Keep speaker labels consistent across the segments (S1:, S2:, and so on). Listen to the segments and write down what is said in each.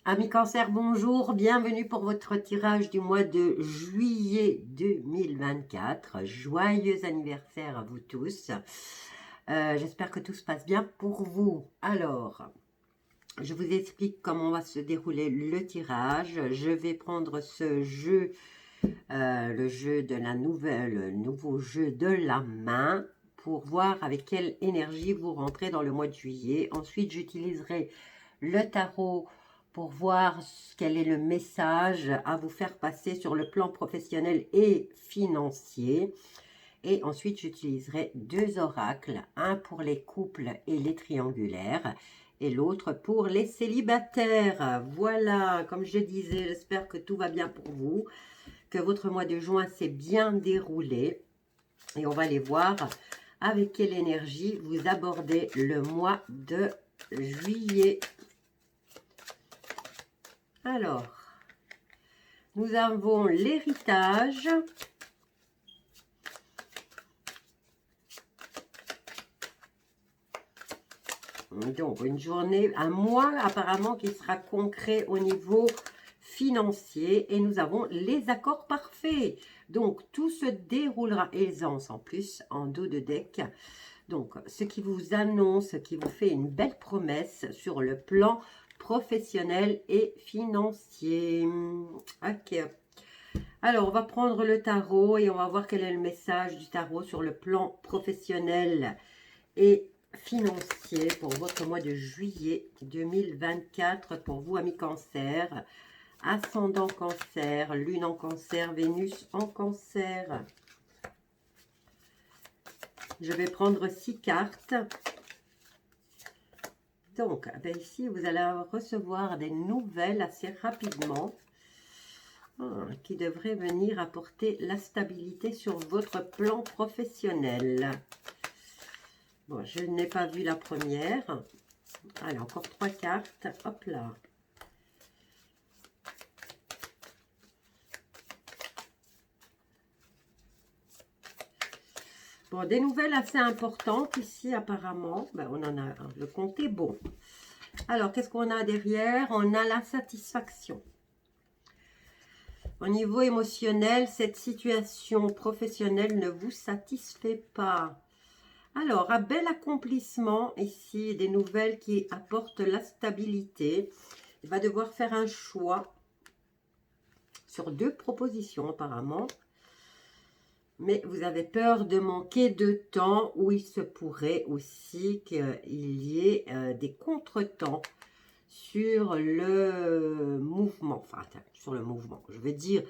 S1: Amis Cancer, bonjour, bienvenue pour votre tirage du mois de juillet 2024. Joyeux anniversaire à vous tous. J'espère que tout se passe bien pour vous. Alors, je vous explique comment va se dérouler le tirage. Je vais prendre ce jeu, le jeu de la le nouveau jeu de la main, pour voir avec quelle énergie vous rentrez dans le mois de juillet. Ensuite, j'utiliserai le tarot pour voir quel est le message à vous faire passer sur le plan professionnel et financier. Et ensuite, j'utiliserai deux oracles, un pour les couples et les triangulaires, et l'autre pour les célibataires. Voilà, comme je disais, j'espère que tout va bien pour vous, que votre mois de juin s'est bien déroulé. Et on va aller voir avec quelle énergie vous abordez le mois de juillet. Alors, nous avons l'héritage. Donc, une journée, un mois apparemment qui sera concret au niveau financier. Et nous avons les accords parfaits. Donc, tout se déroulera aisance en plus, en dos de deck. Donc, ce qui vous annonce, qui vous fait une belle promesse sur le plan professionnel et financier. Ok. Alors, on va prendre le tarot et on va voir quel est le message du tarot sur le plan professionnel et financier pour votre mois de juillet 2024 pour vous, amis Cancer. Ascendant Cancer, Lune en Cancer, Vénus en Cancer. Je vais prendre 6 cartes. Donc, ici, vous allez recevoir des nouvelles assez rapidement qui devraient venir apporter la stabilité sur votre plan professionnel. Bon, je n'ai pas vu la première. Allez, encore 3 cartes. Hop là. Bon, des nouvelles assez importantes ici apparemment. Ben, on en a, le compte est bon. Alors, qu'est-ce qu'on a derrière? On a la satisfaction. Au niveau émotionnel, cette situation professionnelle ne vous satisfait pas. Alors, un bel accomplissement ici, des nouvelles qui apportent la stabilité. Il va devoir faire un choix sur 2 propositions apparemment. Mais vous avez peur de manquer de temps, ou il se pourrait aussi qu'il y ait des contretemps sur le mouvement. Enfin, sur le mouvement, je veux dire,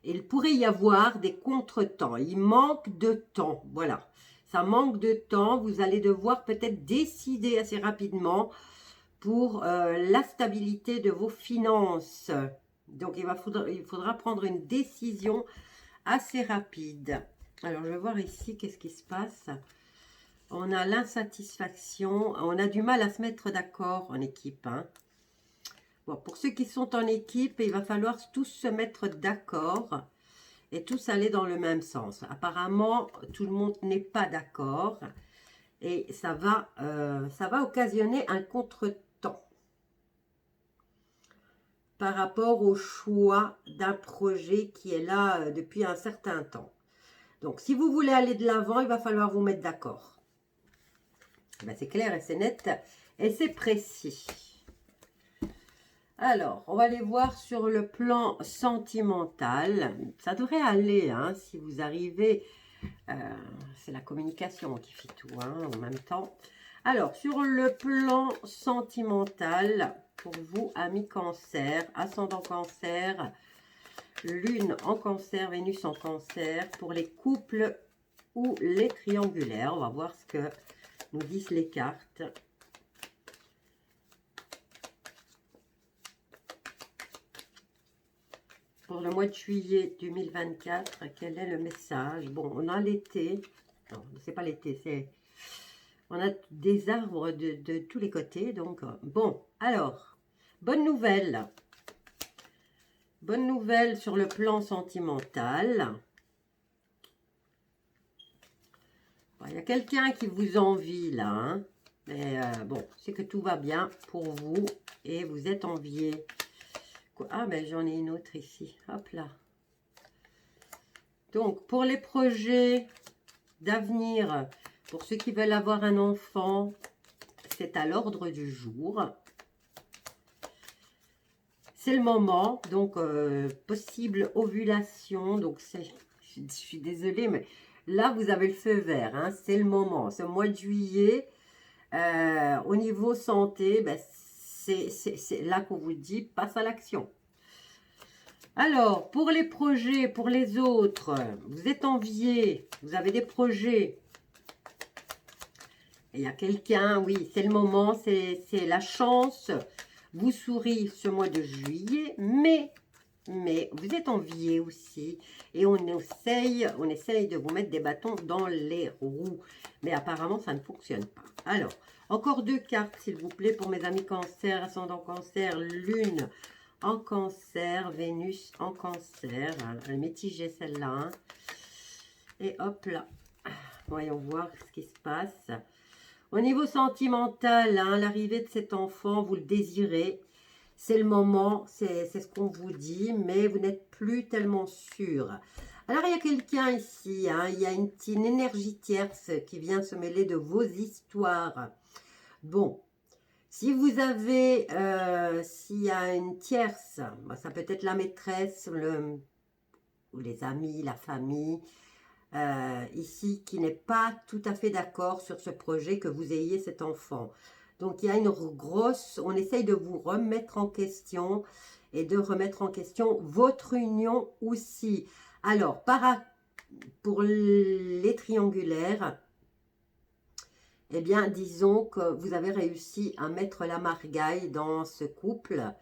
S1: il pourrait y avoir des contretemps. Il manque de temps, voilà. Ça manque de temps. Vous allez devoir peut-être décider assez rapidement pour la stabilité de vos finances. Donc, il faudra prendre une décision assez rapide. Alors, je vais voir ici qu'est-ce qui se passe. On a l'insatisfaction. On a du mal à se mettre d'accord en équipe. Hein. Bon, pour ceux qui sont en équipe, il va falloir tous se mettre d'accord et tous aller dans le même sens. Apparemment, tout le monde n'est pas d'accord et ça va occasionner un contretemps par rapport au choix d'un projet qui est là depuis un certain temps. Donc, si vous voulez aller de l'avant, il va falloir vous mettre d'accord. Ben, c'est clair et c'est net et c'est précis. Alors, on va aller voir sur le plan sentimental. Ça devrait aller, hein, si vous arrivez. C'est la communication qui fait tout, hein, en même temps. Alors, sur le plan sentimental, pour vous, amis Cancer, ascendant Cancer, Lune en Cancer, Vénus en Cancer, pour les couples ou les triangulaires. On va voir ce que nous disent les cartes. Pour le mois de juillet 2024, quel est le message? Bon, on a l'été. Non, c'est pas l'été, c'est... On a des arbres de tous les côtés. Donc, bon, alors, bonne nouvelle. Bonne nouvelle sur le plan sentimental. Bon, il y a quelqu'un qui vous envie là. Hein, mais bon, c'est que tout va bien pour vous et vous êtes envié. Ah, ben j'en ai une autre ici. Hop là. Donc, pour les projets d'avenir, pour ceux qui veulent avoir un enfant, c'est à l'ordre du jour. C'est le moment, donc possible ovulation. Donc, je suis désolée, mais là, vous avez le feu vert. Hein, c'est le moment. Ce mois de juillet, au niveau santé, ben, c'est là qu'on vous dit, passe à l'action. Alors, pour les projets, pour les autres, vous êtes enviés, vous avez des projets. Il y a quelqu'un, oui, c'est le moment, c'est la chance. Vous sourit ce mois de juillet, mais vous êtes enviés aussi. Et on essaye de vous mettre des bâtons dans les roues. Mais apparemment, ça ne fonctionne pas. Alors, encore 2 cartes, s'il vous plaît, pour mes amis cancer, ascendant cancer, lune en cancer, Vénus en cancer. Elle est mitigée celle-là. Hein. Et hop là. Voyons voir ce qui se passe. Au niveau sentimental, hein, l'arrivée de cet enfant, vous le désirez. C'est le moment, c'est ce qu'on vous dit, mais vous n'êtes plus tellement sûr. Alors, il y a quelqu'un ici, hein, il y a une énergie tierce qui vient se mêler de vos histoires. Bon, si vous avez, s'il y a une tierce, ça peut être la maîtresse, ou les amis, la famille, ici, qui n'est pas tout à fait d'accord sur ce projet que vous ayez cet enfant. Donc, il y a une grosse, on essaye de vous remettre en question et de remettre en question votre union aussi. Alors, pour les triangulaires, eh bien, disons que vous avez réussi à mettre la margaille dans ce couple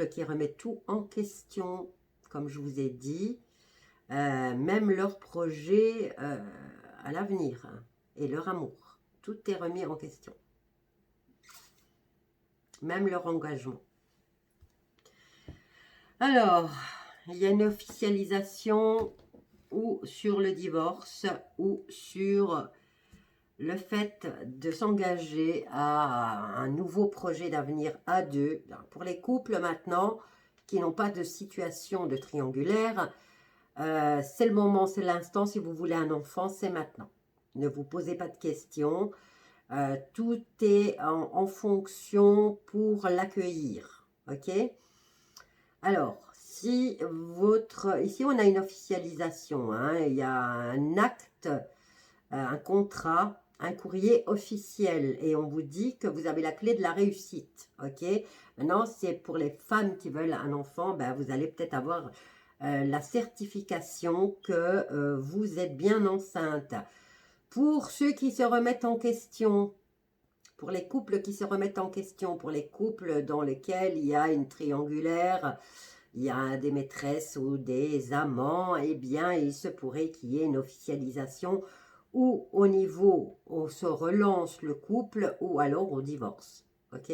S1: qui remet tout en question, comme je vous ai dit, même leur projet à l'avenir hein, et leur amour. Tout est remis en question. Même leur engagement. Alors, il y a une officialisation ou sur le divorce ou sur le fait de s'engager à un nouveau projet d'avenir à deux. Pour les couples maintenant qui n'ont pas de situation de triangulaire, c'est le moment, c'est l'instant. Si vous voulez un enfant, c'est maintenant. Ne vous posez pas de questions. Tout est en fonction pour l'accueillir. Ok? Alors, ici on a une officialisation. Hein, il y a un acte, un contrat, un courrier officiel. Et on vous dit que vous avez la clé de la réussite. Ok? Maintenant, c'est pour les femmes qui veulent un enfant. Ben, vous allez peut-être avoir la certification que vous êtes bien enceinte. Pour ceux qui se remettent en question, pour les couples qui se remettent en question, pour les couples dans lesquels il y a une triangulaire, il y a des maîtresses ou des amants, eh bien, il se pourrait qu'il y ait une officialisation ou au niveau, on se relance le couple ou alors on divorce. Ok ?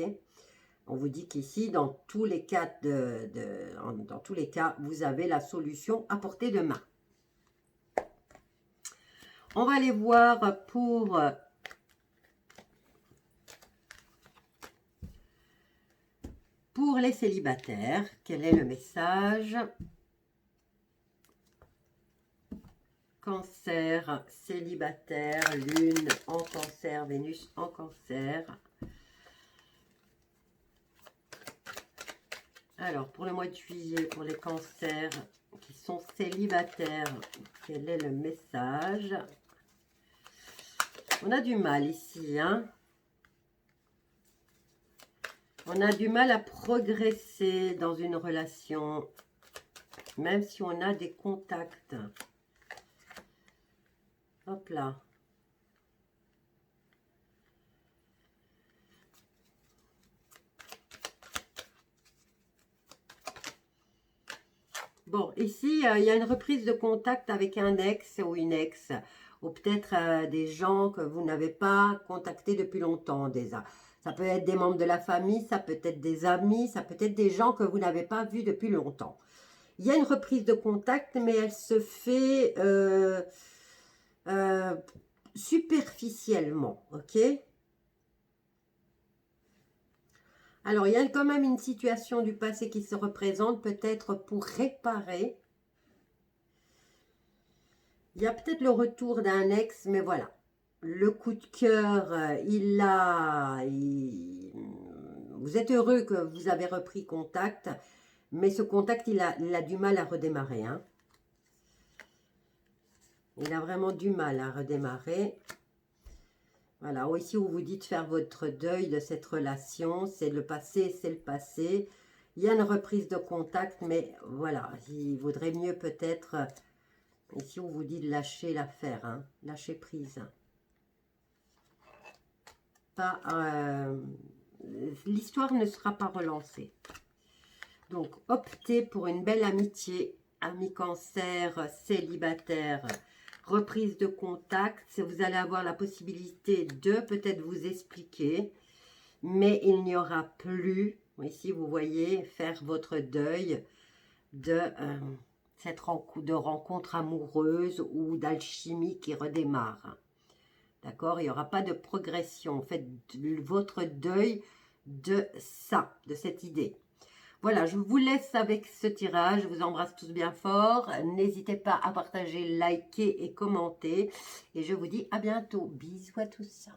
S1: On vous dit qu'ici, dans tous les cas, dans tous les cas, vous avez la solution à portée de main. On va aller voir pour les célibataires. Quel est le message? Cancer, célibataire, lune en cancer, Vénus en cancer. Alors, pour le mois de juillet, pour les cancers qui sont célibataires, quel est le message? On a du mal ici, hein? On a du mal à progresser dans une relation, même si on a des contacts. Hop là. Bon, ici, il y a une reprise de contact avec un ex ou une ex, ou peut-être des gens que vous n'avez pas contactés depuis longtemps déjà. Ça peut être des membres de la famille, ça peut être des amis, ça peut être des gens que vous n'avez pas vus depuis longtemps. Il y a une reprise de contact, mais elle se fait superficiellement, ok? Alors, il y a quand même une situation du passé qui se représente, peut-être pour réparer. Il y a peut-être le retour d'un ex, mais voilà. Le coup de cœur, vous êtes heureux que vous avez repris contact, mais ce contact, il a du mal à redémarrer. Hein. Il a vraiment du mal à redémarrer. Voilà, ou ici, où vous dites faire votre deuil de cette relation. C'est le passé, c'est le passé. Il y a une reprise de contact, mais voilà, il vaudrait mieux peut-être, ici, on vous dit de lâcher l'affaire, hein, lâcher prise. Pas, l'histoire ne sera pas relancée. Donc, optez pour une belle amitié, ami cancer, célibataire, reprise de contact. Vous allez avoir la possibilité de peut-être vous expliquer, mais il n'y aura plus, ici vous voyez, faire votre deuil de cette rencontre amoureuse ou d'alchimie qui redémarre. D'accord? Il n'y aura pas de progression. Faites votre deuil de ça, de cette idée. Voilà, je vous laisse avec ce tirage. Je vous embrasse tous bien fort. N'hésitez pas à partager, liker et commenter. Et je vous dis à bientôt. Bisous à tous.